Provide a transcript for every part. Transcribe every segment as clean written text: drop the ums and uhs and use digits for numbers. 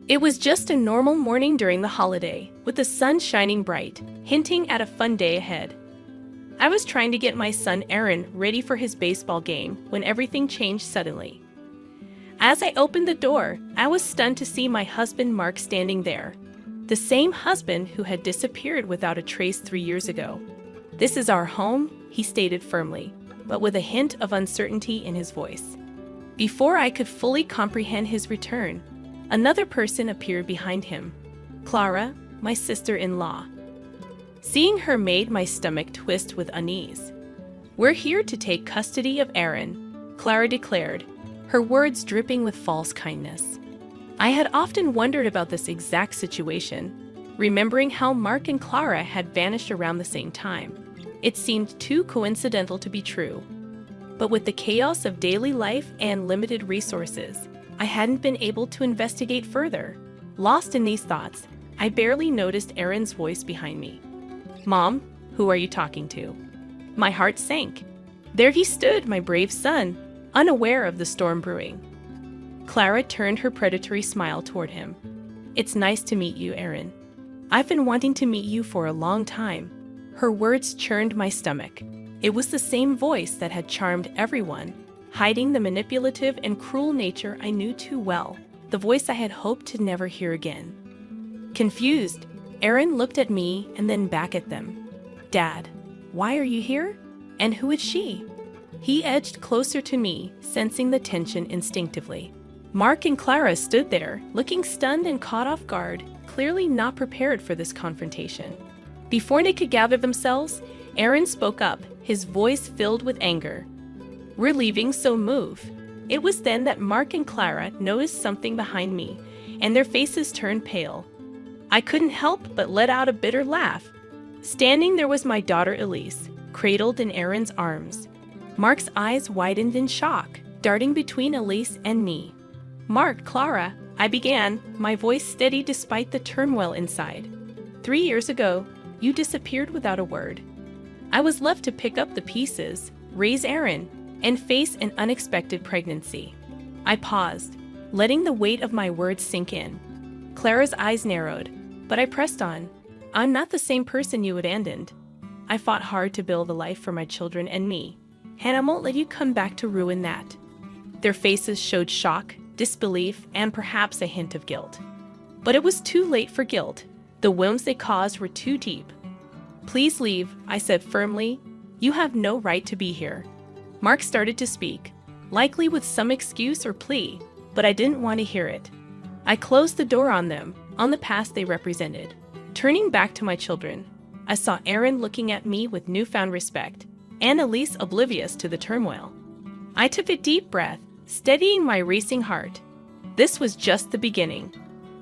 It was just a normal morning during the holiday, with the sun shining bright, hinting at a fun day ahead. I was trying to get my son Aaron ready for his baseball game when everything changed suddenly. As I opened the door, I was stunned to see my husband Mark standing there. The same husband who had disappeared without a trace 3 years ago. "This is our home," he stated firmly, but with a hint of uncertainty in his voice. Before I could fully comprehend his return, another person appeared behind him. Clara, my sister-in-law. Seeing her made my stomach twist with unease. "We're here to take custody of Aaron," Clara declared, her words dripping with false kindness. I had often wondered about this exact situation, remembering how Mark and Clara had vanished around the same time. It seemed too coincidental to be true. But with the chaos of daily life and limited resources, I hadn't been able to investigate further. Lost in these thoughts, I barely noticed Aaron's voice behind me. "Mom, who are you talking to?" My heart sank. There he stood, my brave son, unaware of the storm brewing. Clara turned her predatory smile toward him. "It's nice to meet you, Aaron. I've been wanting to meet you for a long time." Her words churned my stomach. It was the same voice that had charmed everyone, hiding the manipulative and cruel nature I knew too well, the voice I had hoped to never hear again. Confused, Aaron looked at me and then back at them. "Dad, why are you here? And who is she?" He edged closer to me, sensing the tension instinctively. Mark and Clara stood there, looking stunned and caught off guard, clearly not prepared for this confrontation. Before they could gather themselves, Aaron spoke up, his voice filled with anger. "We're leaving, so move." It was then that Mark and Clara noticed something behind me, and their faces turned pale. I couldn't help but let out a bitter laugh. Standing there was my daughter Elise, cradled in Aaron's arms. Mark's eyes widened in shock, darting between Elise and me. "Mark, Clara," I began, my voice steady despite the turmoil inside. "3 years ago, you disappeared without a word. I was left to pick up the pieces, raise Aaron, and face an unexpected pregnancy." I paused, letting the weight of my words sink in. Clara's eyes narrowed, but I pressed on. "I'm not the same person you abandoned. I fought hard to build a life for my children and me, and I won't let you come back to ruin that." Their faces showed shock, disbelief, and perhaps a hint of guilt. But it was too late for guilt. The wounds they caused were too deep. "Please leave," I said firmly. "You have no right to be here." Mark started to speak, likely with some excuse or plea, but I didn't want to hear it. I closed the door on them, on the past they represented. Turning back to my children, I saw Aaron looking at me with newfound respect, and Elise oblivious to the turmoil. I took a deep breath, steadying my racing heart. This was just the beginning.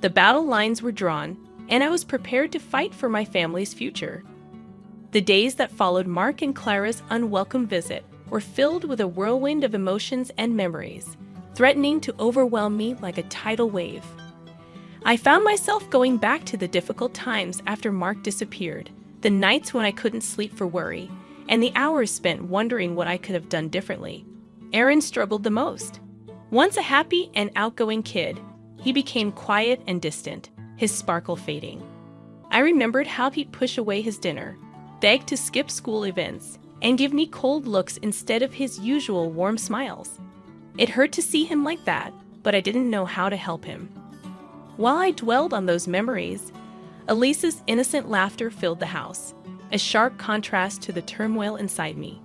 The battle lines were drawn, and I was prepared to fight for my family's future. The days that followed Mark and Clara's unwelcome visit were filled with a whirlwind of emotions and memories, threatening to overwhelm me like a tidal wave. I found myself going back to the difficult times after Mark disappeared, the nights when I couldn't sleep for worry, and the hours spent wondering what I could have done differently. Aaron struggled the most. Once a happy and outgoing kid, he became quiet and distant, his sparkle fading. I remembered how he'd push away his dinner, beg to skip school events, and give me cold looks instead of his usual warm smiles. It hurt to see him like that, but I didn't know how to help him. While I dwelled on those memories, Elise's innocent laughter filled the house, a sharp contrast to the turmoil inside me.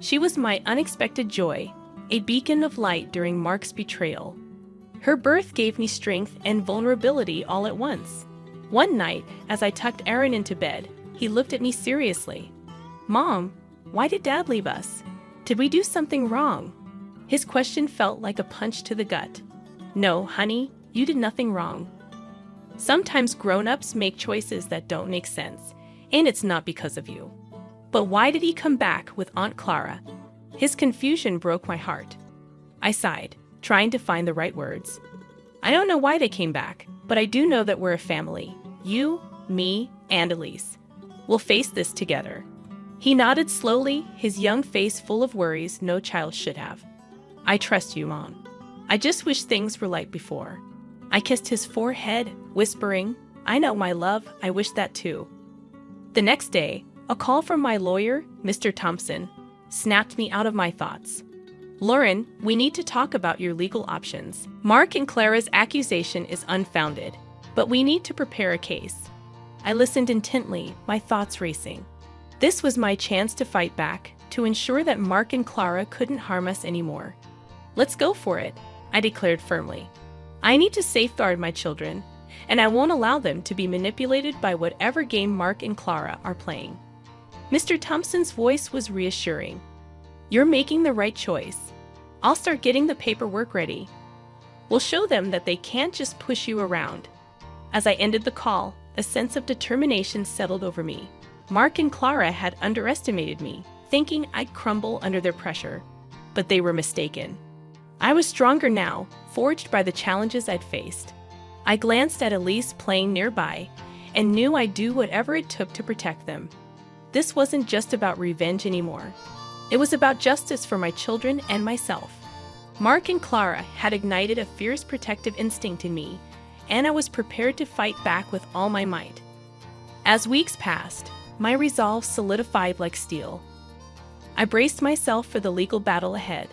She was my unexpected joy, a beacon of light during Mark's betrayal. Her birth gave me strength and vulnerability all at once. One night, as I tucked Aaron into bed, he looked at me seriously. "Mom, why did Dad leave us? Did we do something wrong?" His question felt like a punch to the gut. "No, honey, you did nothing wrong. Sometimes grown-ups make choices that don't make sense, and it's not because of you." But why did he come back with Aunt Clara? His confusion broke my heart. I sighed, trying to find the right words. "I don't know why they came back, but I do know that we're a family. You, me, and Elise. We'll face this together." He nodded slowly, his young face full of worries no child should have. "I trust you, Mom. I just wish things were like before." I kissed his forehead, whispering, "I know, my love, I wish that too." The next day, a call from my lawyer, Mr. Thompson, snapped me out of my thoughts. "Lauren, we need to talk about your legal options. Mark and Clara's accusation is unfounded, but we need to prepare a case." I listened intently, my thoughts racing. This was my chance to fight back, to ensure that Mark and Clara couldn't harm us anymore. "Let's go for it," I declared firmly. "I need to safeguard my children, and I won't allow them to be manipulated by whatever game Mark and Clara are playing." Mr. Thompson's voice was reassuring. "You're making the right choice. I'll start getting the paperwork ready. We'll show them that they can't just push you around." As I ended the call, a sense of determination settled over me. Mark and Clara had underestimated me, thinking I'd crumble under their pressure, but they were mistaken. I was stronger now, forged by the challenges I'd faced. I glanced at Elise playing nearby and knew I'd do whatever it took to protect them. This wasn't just about revenge anymore. It was about justice for my children and myself. Mark and Clara had ignited a fierce protective instinct in me, and I was prepared to fight back with all my might. As weeks passed, my resolve solidified like steel. I braced myself for the legal battle ahead,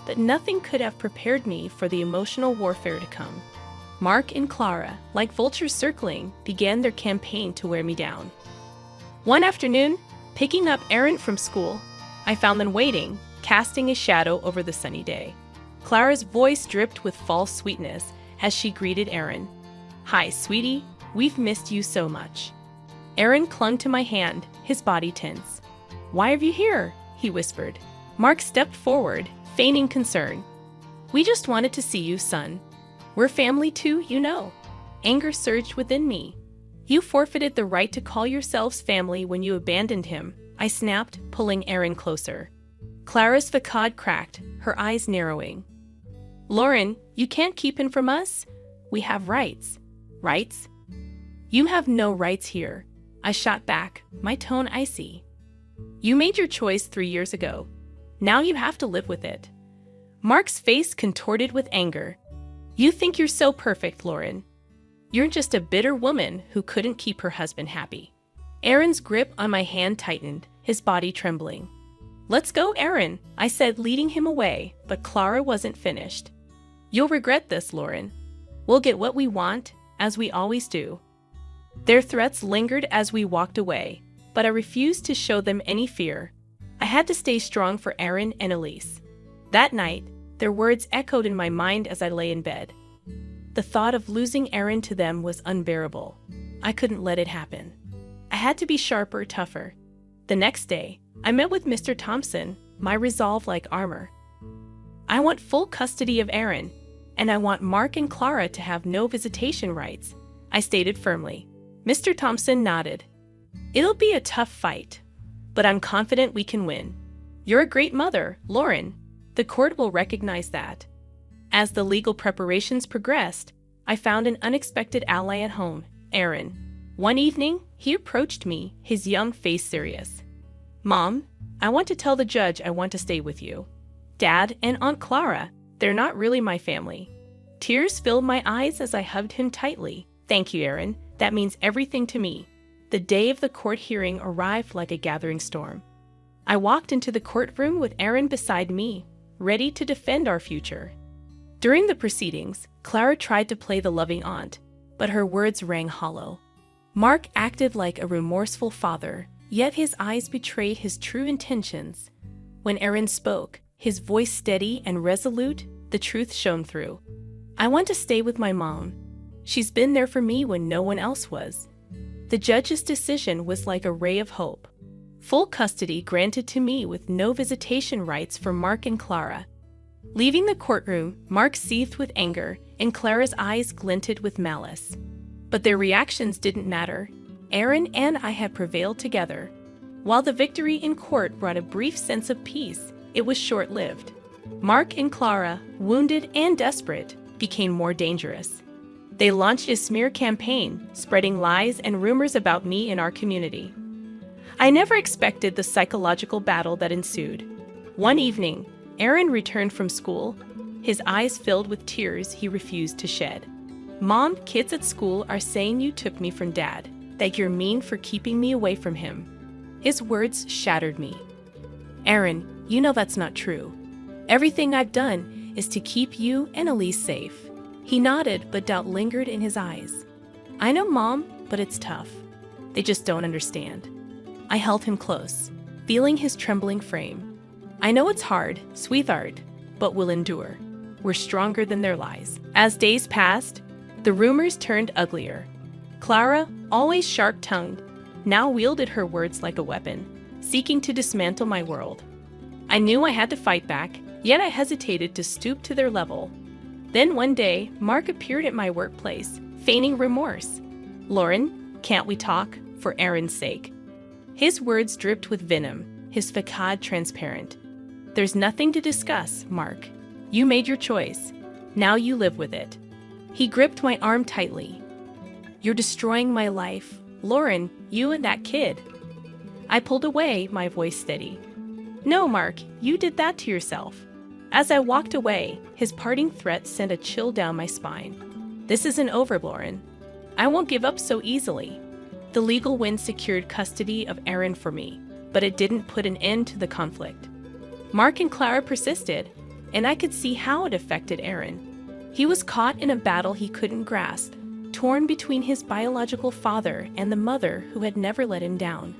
but nothing could have prepared me for the emotional warfare to come. Mark and Clara, like vultures circling, began their campaign to wear me down. One afternoon, picking up Aaron from school, I found them waiting, casting a shadow over the sunny day. Clara's voice dripped with false sweetness as she greeted Aaron. "Hi, sweetie. We've missed you so much." Aaron clung to my hand, his body tense. "Why are you here?" he whispered. Mark stepped forward, feigning concern. "We just wanted to see you, son. We're family too, you know." Anger surged within me. "You forfeited the right to call yourselves family when you abandoned him," I snapped, pulling Aaron closer. Clara's facade cracked, her eyes narrowing. "Lauren, you can't keep him from us. We have rights." "Rights? You have no rights here," I shot back, my tone icy. "You made your choice 3 years ago. Now you have to live with it." Mark's face contorted with anger. "You think you're so perfect, Lauren. You're just a bitter woman who couldn't keep her husband happy." Aaron's grip on my hand tightened, his body trembling. "Let's go, Aaron," I said, leading him away, but Clara wasn't finished. "You'll regret this, Lauren. We'll get what we want, as we always do." Their threats lingered as we walked away, but I refused to show them any fear. I had to stay strong for Aaron and Elise. That night, their words echoed in my mind as I lay in bed. The thought of losing Aaron to them was unbearable. I couldn't let it happen. I had to be sharper, tougher. The next day, I met with Mr. Thompson, my resolve like armor. "I want full custody of Aaron, and I want Mark and Clara to have no visitation rights," I stated firmly. Mr. Thompson nodded. "It'll be a tough fight, but I'm confident we can win. You're a great mother, Lauren. The court will recognize that." As the legal preparations progressed, I found an unexpected ally at home, Aaron. One evening, he approached me, his young face serious. "Mom, I want to tell the judge I want to stay with you. Dad and Aunt Clara, they're not really my family." Tears filled my eyes as I hugged him tightly. "Thank you, Aaron. That means everything to me." The day of the court hearing arrived like a gathering storm. I walked into the courtroom with Aaron beside me, ready to defend our future. During the proceedings, Clara tried to play the loving aunt, but her words rang hollow. Mark acted like a remorseful father, yet his eyes betrayed his true intentions. When Aaron spoke, his voice steady and resolute, the truth shone through. "I want to stay with my mom. She's been there for me when no one else was." The judge's decision was like a ray of hope. Full custody granted to me with no visitation rights for Mark and Clara. Leaving the courtroom, Mark seethed with anger, and Clara's eyes glinted with malice. But their reactions didn't matter. Aaron and I had prevailed together. While the victory in court brought a brief sense of peace, it was short-lived. Mark and Clara, wounded and desperate, became more dangerous. They launched a smear campaign, spreading lies and rumors about me in our community. I never expected the psychological battle that ensued. One evening, Aaron returned from school, his eyes filled with tears he refused to shed. Mom, kids at school are saying you took me from Dad, that you're mean for keeping me away from him. His words shattered me. Aaron, you know that's not true. Everything I've done is to keep you and Elise safe. He nodded, but doubt lingered in his eyes. I know, Mom, but it's tough. They just don't understand. I held him close, feeling his trembling frame. I know it's hard, sweetheart, but we'll endure. We're stronger than their lies. As days passed, the rumors turned uglier. Clara, always sharp-tongued, now wielded her words like a weapon, seeking to dismantle my world. I knew I had to fight back, yet I hesitated to stoop to their level. Then one day, Mark appeared at my workplace, feigning remorse. Lauren, can't we talk, for Aaron's sake? His words dripped with venom, his facade transparent. There's nothing to discuss, Mark. You made your choice. Now you live with it. He gripped my arm tightly. You're destroying my life. Lauren, you and that kid. I pulled away, my voice steady. No, Mark, you did that to yourself. As I walked away, his parting threat sent a chill down my spine. This isn't over, Lauren. I won't give up so easily. The legal win secured custody of Aaron for me, but it didn't put an end to the conflict. Mark and Clara persisted, and I could see how it affected Aaron. He was caught in a battle he couldn't grasp, torn between his biological father and the mother who had never let him down.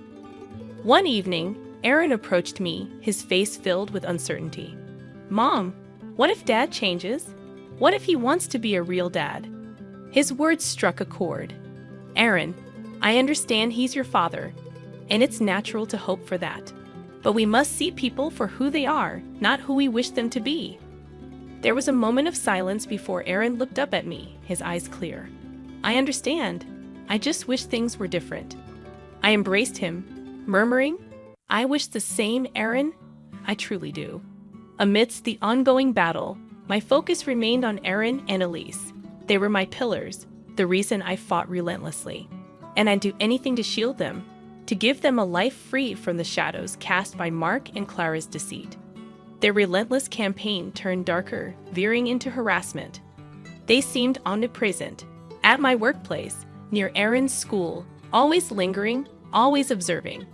One evening, Aaron approached me, his face filled with uncertainty. Mom, what if Dad changes? What if he wants to be a real dad? His words struck a chord. Aaron, I understand he's your father, and it's natural to hope for that. But we must see people for who they are, not who we wish them to be. There was a moment of silence before Aaron looked up at me, his eyes clear. I understand. I just wish things were different. I embraced him, murmuring, I wish the same, Aaron. I truly do. Amidst the ongoing battle, my focus remained on Aaron and Elise. They were my pillars, the reason I fought relentlessly. And I'd do anything to shield them, to give them a life free from the shadows cast by Mark and Clara's deceit. Their relentless campaign turned darker, veering into harassment. They seemed omnipresent, at my workplace, near Aaron's school, always lingering, always observing.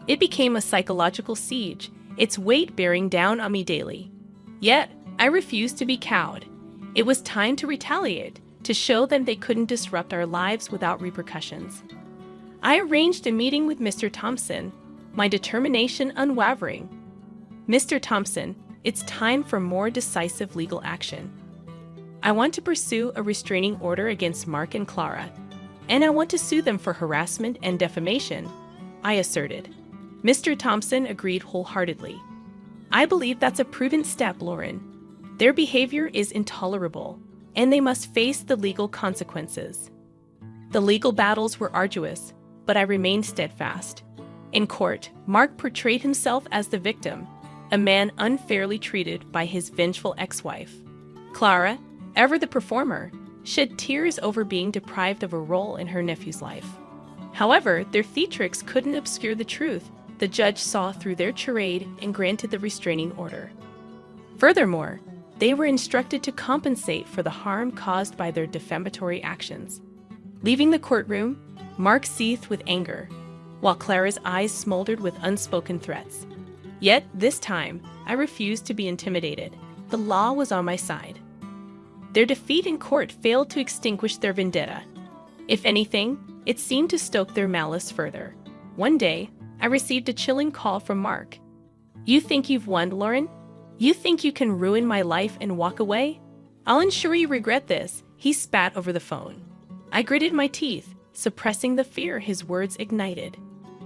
It became a psychological siege, its weight bearing down on me daily. Yet, I refused to be cowed. It was time to retaliate, to show them they couldn't disrupt our lives without repercussions. I arranged a meeting with Mr. Thompson, my determination unwavering. Mr. Thompson, it's time for more decisive legal action. I want to pursue a restraining order against Mark and Clara, and I want to sue them for harassment and defamation, I asserted. Mr. Thompson agreed wholeheartedly. I believe that's a prudent step, Lauren. Their behavior is intolerable, and they must face the legal consequences. The legal battles were arduous, but I remained steadfast. In court, Mark portrayed himself as the victim, a man unfairly treated by his vengeful ex-wife. Clara, ever the performer, shed tears over being deprived of a role in her nephew's life. However, their theatrics couldn't obscure the truth. The judge saw through their charade and granted the restraining order. Furthermore, they were instructed to compensate for the harm caused by their defamatory actions. Leaving the courtroom, Mark seethed with anger, while Clara's eyes smoldered with unspoken threats. Yet, this time, I refused to be intimidated. The law was on my side. Their defeat in court failed to extinguish their vendetta. If anything, it seemed to stoke their malice further. One day, I received a chilling call from Mark. You think you've won, Lauren? You think you can ruin my life and walk away? I'll ensure you regret this, he spat over the phone. I gritted my teeth, suppressing the fear his words ignited.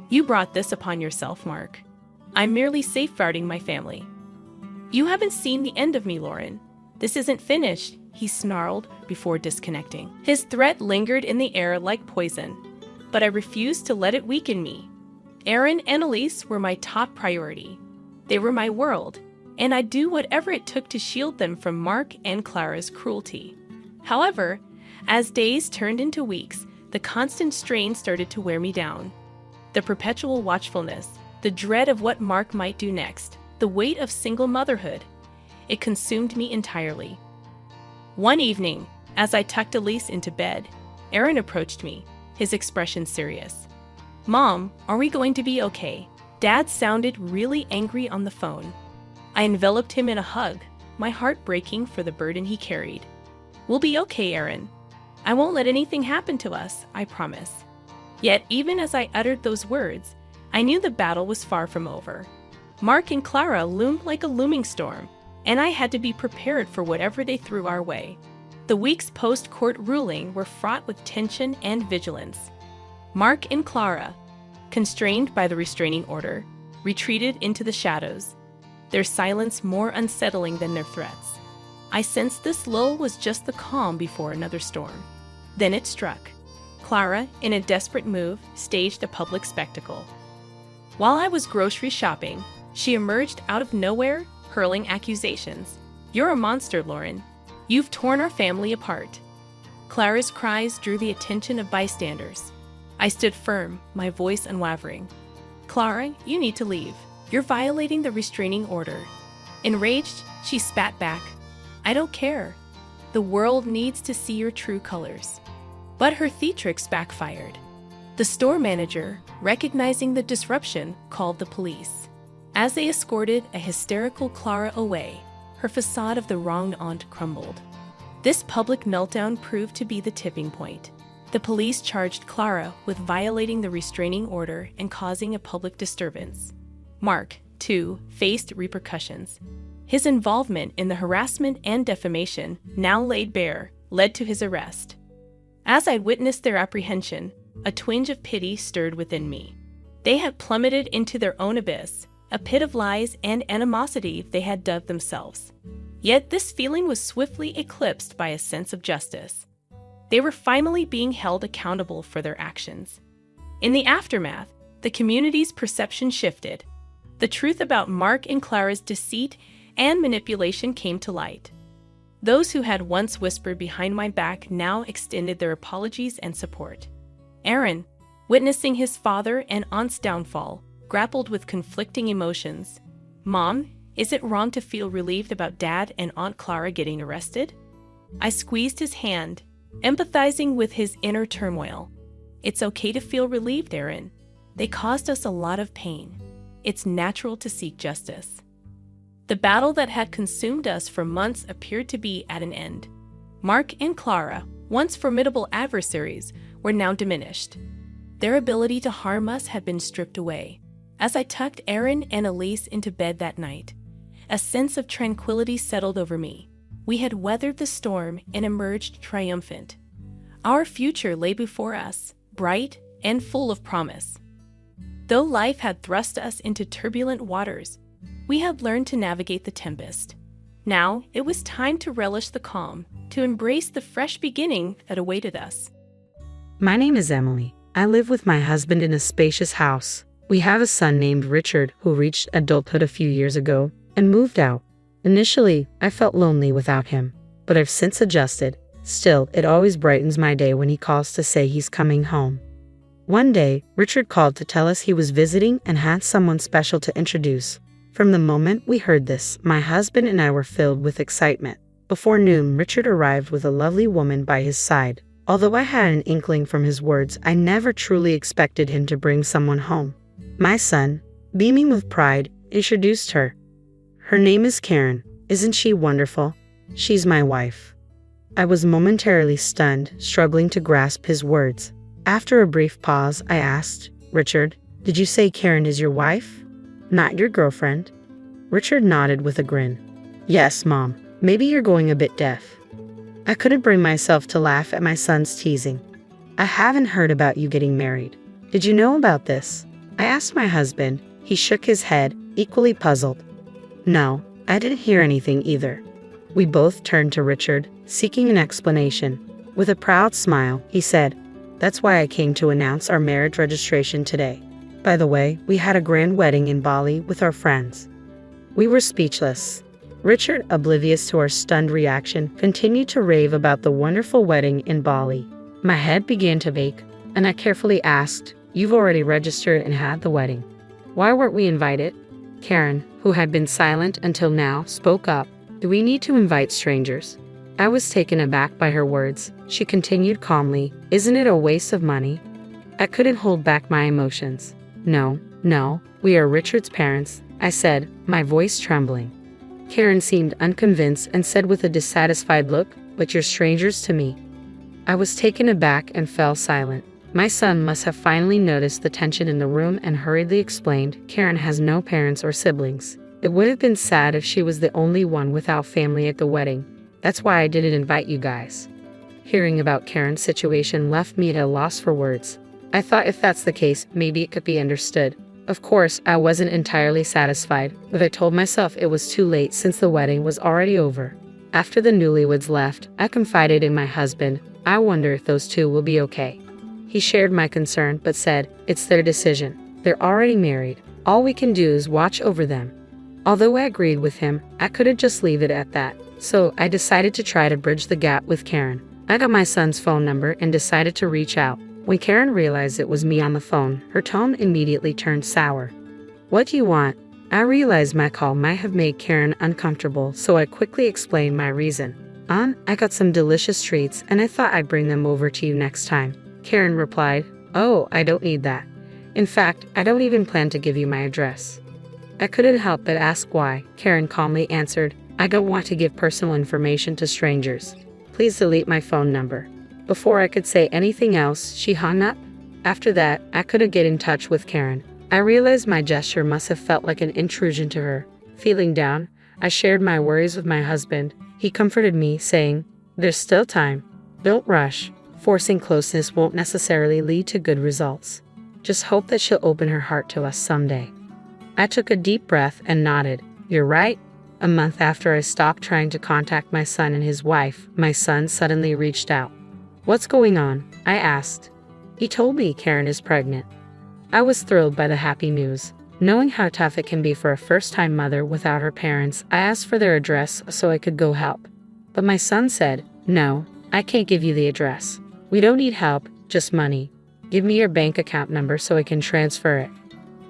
You brought this upon yourself, Mark. I'm merely safeguarding my family. You haven't seen the end of me, Lauren. This isn't finished, he snarled before disconnecting. His threat lingered in the air like poison, but I refused to let it weaken me. Aaron and Elise were my top priority. They were my world, and I'd do whatever it took to shield them from Mark and Clara's cruelty. However, as days turned into weeks, the constant strain started to wear me down. The perpetual watchfulness, the dread of what Mark might do next, the weight of single motherhood, it consumed me entirely. One evening, As I tucked Elise into bed, Aaron approached me, his expression serious. "Mom, are we going to be okay?" Dad sounded really angry on the phone. I enveloped him in a hug, my heart breaking for the burden he carried. "We'll be okay, Aaron. I won't let anything happen to us, I promise." Yet, even as I uttered those words, I knew the battle was far from over. Mark and Clara loomed like a looming storm, and I had to be prepared for whatever they threw our way. The weeks post-court ruling were fraught with tension and vigilance. Mark and Clara, constrained by the restraining order, retreated into the shadows, their silence more unsettling than their threats. I sensed this lull was just the calm before another storm. Then it struck. Clara, in a desperate move, staged a public spectacle. While I was grocery shopping, she emerged out of nowhere, hurling accusations. "You're a monster, Lauren. You've torn our family apart." Clara's cries drew the attention of bystanders. I stood firm, my voice unwavering. "Clara, you need to leave. You're violating the restraining order." Enraged, she spat back. "I don't care. The world needs to see your true colors." But her theatrics backfired. The store manager, recognizing the disruption, called the police. As they escorted a hysterical Clara away, her facade of the wronged aunt crumbled. This public meltdown proved to be the tipping point. The police charged Clara with violating the restraining order and causing a public disturbance. Mark, too, faced repercussions. His involvement in the harassment and defamation, now laid bare, led to his arrest. As I witnessed their apprehension, a twinge of pity stirred within me. They had plummeted into their own abyss, a pit of lies and animosity they had dug themselves. Yet this feeling was swiftly eclipsed by a sense of justice. They were finally being held accountable for their actions. In the aftermath, the community's perception shifted. The truth about Mark and Clara's deceit and manipulation came to light. Those who had once whispered behind my back now extended their apologies and support. Aaron, witnessing his father and aunt's downfall, grappled with conflicting emotions. "Mom, is it wrong to feel relieved about Dad and Aunt Clara getting arrested?" I squeezed his hand, empathizing with his inner turmoil. "It's okay to feel relieved, Aaron. They caused us a lot of pain. It's natural to seek justice." The battle that had consumed us for months appeared to be at an end. Mark and Clara, once formidable adversaries, were now diminished. Their ability to harm us had been stripped away. As I tucked Aaron and Elise into bed that night, a sense of tranquility settled over me. We had weathered the storm and emerged triumphant. Our future lay before us, bright and full of promise. Though life had thrust us into turbulent waters, we had learned to navigate the tempest. Now it was time to relish the calm, to embrace the fresh beginning that awaited us. My name is Emily. I live with my husband in a spacious house. We have a son named Richard who reached adulthood a few years ago and moved out. Initially, I felt lonely without him, but I've since adjusted. Still, it always brightens my day when he calls to say he's coming home. One day, Richard called to tell us he was visiting and had someone special to introduce. From the moment we heard this, my husband and I were filled with excitement. Before noon, Richard arrived with a lovely woman by his side. Although I had an inkling from his words, I never truly expected him to bring someone home. My son, beaming with pride, introduced her. "Her name is Karen. Isn't she wonderful? She's my wife." I was momentarily stunned, struggling to grasp his words. After a brief pause, I asked, "Richard, did you say Karen is your wife? Not your girlfriend?" Richard nodded with a grin. "Yes, Mom. Maybe you're going a bit deaf." I couldn't bring myself to laugh at my son's teasing. "I haven't heard about you getting married. Did you know about this?" I asked my husband. He shook his head, equally puzzled. "No, I didn't hear anything either." We both turned to Richard, seeking an explanation. With a proud smile, he said, "That's why I came to announce our marriage registration today. By the way, we had a grand wedding in Bali with our friends." We were speechless. Richard, oblivious to our stunned reaction, continued to rave about the wonderful wedding in Bali. My head began to ache, and I carefully asked, "You've already registered and had the wedding. Why weren't we invited?" Karen, who had been silent until now, spoke up. "Do we need to invite strangers?" I was taken aback by her words. She continued calmly, "Isn't it a waste of money?" I couldn't hold back my emotions. No, we are Richard's parents," I said, my voice trembling. Karen seemed unconvinced and said with a dissatisfied look, "But you're strangers to me." I was taken aback and fell silent. My son must have finally noticed the tension in the room and hurriedly explained, "Karen has no parents or siblings. It would have been sad if she was the only one without family at the wedding. That's why I didn't invite you guys." Hearing about Karen's situation left me at a loss for words. I thought if that's the case, maybe it could be understood. Of course, I wasn't entirely satisfied, but I told myself it was too late since the wedding was already over. After the newlyweds left, I confided in my husband. "I wonder if those two will be okay." He shared my concern but said, "It's their decision. They're already married. All we can do is watch over them." Although I agreed with him, I couldn't just leave it at that. So I decided to try to bridge the gap with Karen. I got my son's phone number and decided to reach out. When Karen realized it was me on the phone, her tone immediately turned sour. "What do you want?" I realized my call might have made Karen uncomfortable, so I quickly explained my reason. I got some delicious treats and I thought I'd bring them over to you next time." Karen replied, "Oh, I don't need that. In fact, I don't even plan to give you my address." I couldn't help but ask why. Karen calmly answered, "I don't want to give personal information to strangers. Please delete my phone number." Before I could say anything else, she hung up. After that, I couldn't get in touch with Karen. I realized my gesture must have felt like an intrusion to her. Feeling down, I shared my worries with my husband. He comforted me, saying, "There's still time. Don't rush. Forcing closeness won't necessarily lead to good results. Just hope that she'll open her heart to us someday." I took a deep breath and nodded. "You're right." A month after I stopped trying to contact my son and his wife, my son suddenly reached out. "What's going on?" I asked. He told me Karen is pregnant. I was thrilled by the happy news. Knowing how tough it can be for a first-time mother without her parents, I asked for their address so I could go help. But my son said, "No, I can't give you the address. We don't need help, just money. Give me your bank account number so I can transfer it."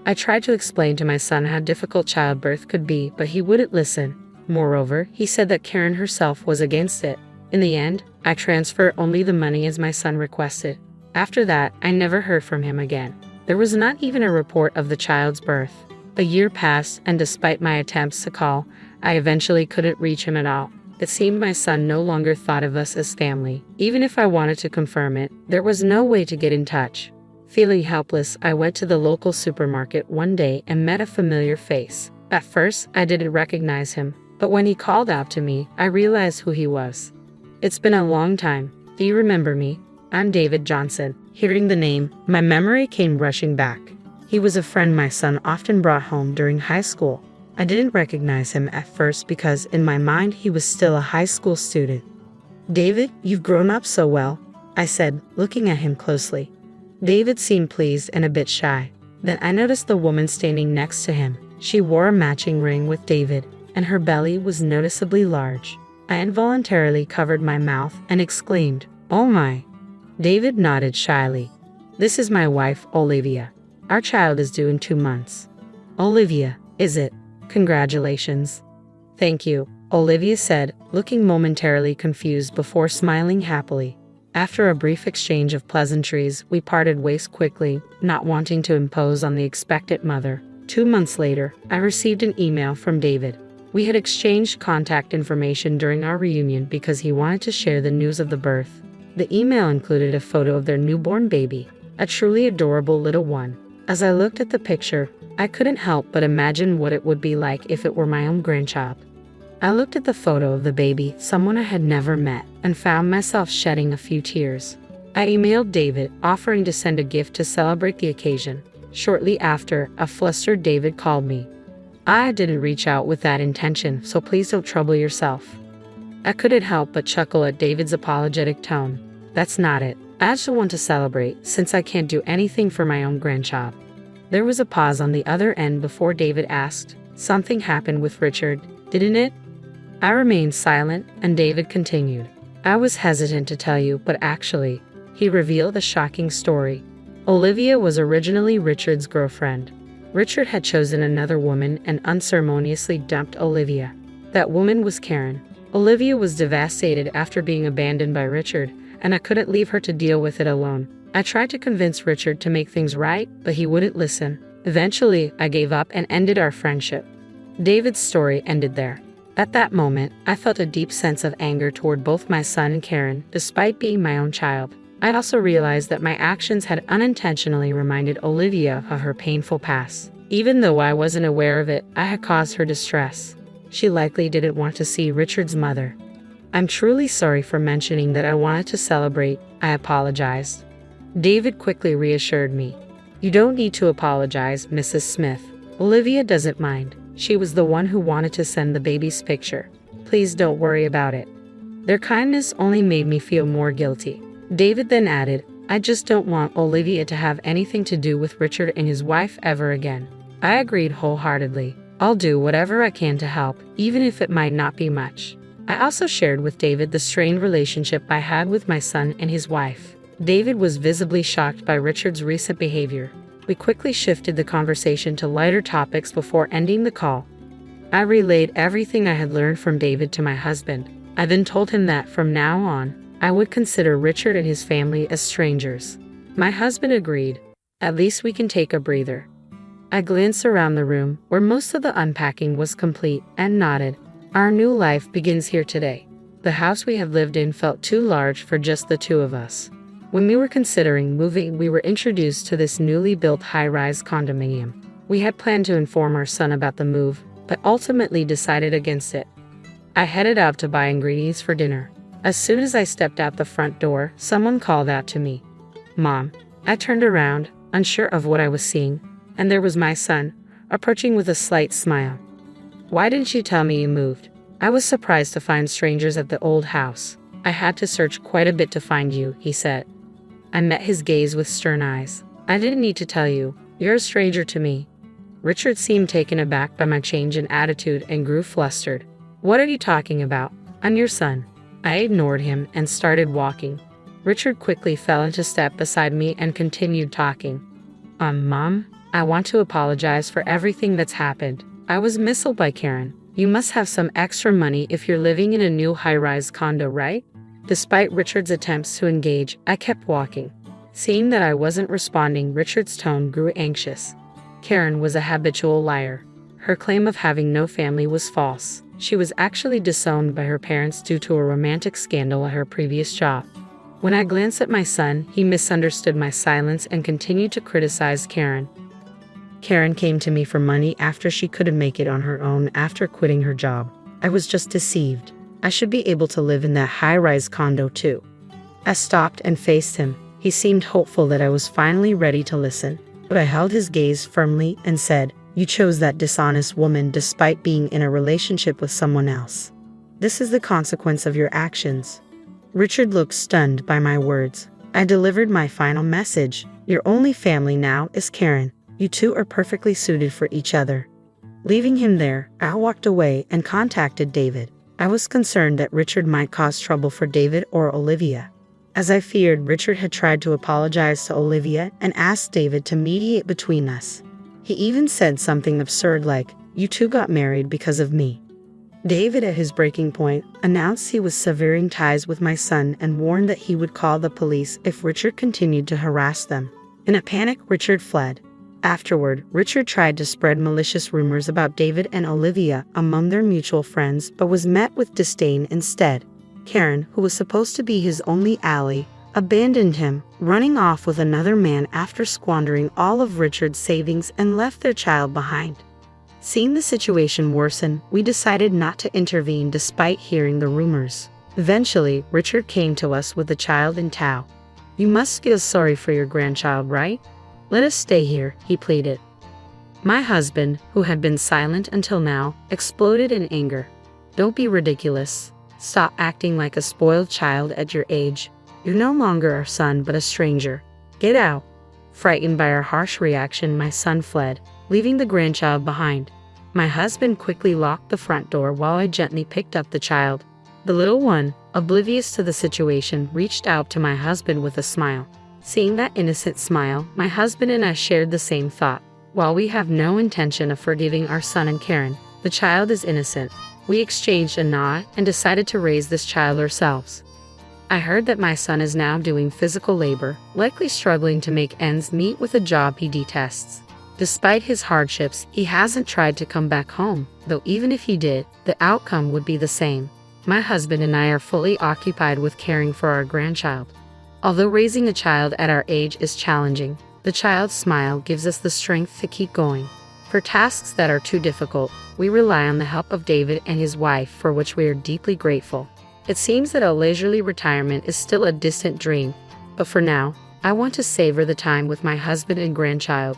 I tried to explain to my son how difficult childbirth could be, but he wouldn't listen. Moreover, he said that Karen herself was against it. In the end, I transferred only the money as my son requested. After that, I never heard from him again. There was not even a report of the child's birth. A year passed, and despite my attempts to call, I eventually couldn't reach him at all. It seemed my son no longer thought of us as family. Even if I wanted to confirm it, there was no way to get in touch. Feeling helpless, I went to the local supermarket one day and met a familiar face. At first, I didn't recognize him, but when he called out to me, I realized who he was. "It's been a long time. Do you remember me? I'm David Johnson." Hearing the name, my memory came rushing back. He was a friend my son often brought home during high school. I didn't recognize him at first because in my mind he was still a high school student. "David, you've grown up so well," I said, looking at him closely. David seemed pleased and a bit shy. Then I noticed the woman standing next to him. She wore a matching ring with David, and her belly was noticeably large. I involuntarily covered my mouth and exclaimed, "Oh my." David nodded shyly. "This is my wife, Olivia. Our child is due in 2 months." "Olivia, is it? Congratulations." "Thank you," Olivia said, looking momentarily confused before smiling happily. After a brief exchange of pleasantries, we parted ways quickly, not wanting to impose on the expectant mother. 2 months later, I received an email from David. We had exchanged contact information during our reunion because he wanted to share the news of the birth. The email included a photo of their newborn baby, a truly adorable little one. As I looked at the picture, I couldn't help but imagine what it would be like if it were my own grandchild. I looked at the photo of the baby, someone I had never met, and found myself shedding a few tears. I emailed David, offering to send a gift to celebrate the occasion. Shortly after, a flustered David called me. "I didn't reach out with that intention, so please don't trouble yourself." I couldn't help but chuckle at David's apologetic tone. "That's not it. I just want to celebrate, since I can't do anything for my own grandchild." There was a pause on the other end before David asked, "Something happened with Richard, didn't it?" I remained silent, and David continued. "I was hesitant to tell you, but actually," he revealed a shocking story. Olivia was originally Richard's girlfriend. Richard had chosen another woman and unceremoniously dumped Olivia. That woman was Karen. Olivia was devastated after being abandoned by Richard, and I couldn't leave her to deal with it alone. I tried to convince Richard to make things right, but he wouldn't listen. Eventually, I gave up and ended our friendship. David's story ended there. At that moment, I felt a deep sense of anger toward both my son and Karen, despite being my own child. I also realized that my actions had unintentionally reminded Olivia of her painful past. Even though I wasn't aware of it, I had caused her distress. She likely didn't want to see Richard's mother. I'm truly sorry for mentioning that I wanted to celebrate. I apologized. David quickly reassured me. You don't need to apologize, Mrs. Smith. Olivia doesn't mind. She was the one who wanted to send the baby's picture. Please don't worry about it. Their kindness only made me feel more guilty. David then added, I just don't want Olivia to have anything to do with Richard and his wife ever again. I agreed wholeheartedly. I'll do whatever I can to help, even if it might not be much. I also shared with David the strained relationship I had with my son and his wife. David was visibly shocked by Richard's recent behavior. We quickly shifted the conversation to lighter topics before ending the call. I relayed everything I had learned from David to my husband. I then told him that from now on, I would consider Richard and his family as strangers. My husband agreed. At least we can take a breather. I glanced around the room, where most of the unpacking was complete, and nodded. Our new life begins here today. The house we have lived in felt too large for just the two of us. When we were considering moving, we were introduced to this newly built high-rise condominium. We had planned to inform our son about the move, but ultimately decided against it. I headed out to buy ingredients for dinner. As soon as I stepped out the front door, someone called out to me, Mom. I turned around, unsure of what I was seeing, and there was my son, approaching with a slight smile. Why didn't you tell me you moved? I was surprised to find strangers at the old house. I had to search quite a bit to find you, he said. I met his gaze with stern eyes. I didn't need to tell you. You're a stranger to me. Richard seemed taken aback by my change in attitude and grew flustered. What are you talking about? I'm your son. I ignored him and started walking. Richard quickly fell into step beside me and continued talking. Mom, I want to apologize for everything that's happened. I was misled by Karen. You must have some extra money if you're living in a new high-rise condo, right? Despite Richard's attempts to engage, I kept walking. Seeing that I wasn't responding, Richard's tone grew anxious. Karen was a habitual liar. Her claim of having no family was false. She was actually disowned by her parents due to a romantic scandal at her previous job. When I glanced at my son, he misunderstood my silence and continued to criticize Karen. Karen came to me for money after she couldn't make it on her own after quitting her job. I was just deceived. I should be able to live in that high-rise condo too. I stopped and faced him. He seemed hopeful that I was finally ready to listen, but I held his gaze firmly and said, You chose that dishonest woman despite being in a relationship with someone else. This is the consequence of your actions. Richard looked stunned by my words. I delivered my final message. Your only family now is Karen. You two are perfectly suited for each other. Leaving him there, I walked away and contacted David. I was concerned that Richard might cause trouble for David or Olivia. As I feared, Richard had tried to apologize to Olivia and asked David to mediate between us. He even said something absurd like, You two got married because of me. David, at his breaking point, announced he was severing ties with my son and warned that he would call the police if Richard continued to harass them. In a panic, Richard fled. Afterward, Richard tried to spread malicious rumors about David and Olivia among their mutual friends, but was met with disdain instead. Karen, who was supposed to be his only ally, abandoned him, running off with another man after squandering all of Richard's savings and left their child behind. Seeing the situation worsen, we decided not to intervene despite hearing the rumors. Eventually, Richard came to us with the child in tow. You must feel sorry for your grandchild, right? Let us stay here, he pleaded. My husband, who had been silent until now, exploded in anger. Don't be ridiculous. Stop acting like a spoiled child at your age. You're no longer our son but a stranger. Get out. Frightened by our harsh reaction, my son fled, leaving the grandchild behind. My husband quickly locked the front door while I gently picked up the child. The little one, oblivious to the situation, reached out to my husband with a smile. Seeing that innocent smile, my husband and I shared the same thought. While we have no intention of forgiving our son and Karen, the child is innocent. We exchanged a nod and decided to raise this child ourselves. I heard that my son is now doing physical labor, likely struggling to make ends meet with a job he detests. Despite his hardships, he hasn't tried to come back home, though even if he did, the outcome would be the same. My husband and I are fully occupied with caring for our grandchild. Although raising a child at our age is challenging, the child's smile gives us the strength to keep going. For tasks that are too difficult, we rely on the help of David and his wife, for which we are deeply grateful. It seems that a leisurely retirement is still a distant dream, but for now, I want to savor the time with my husband and grandchild.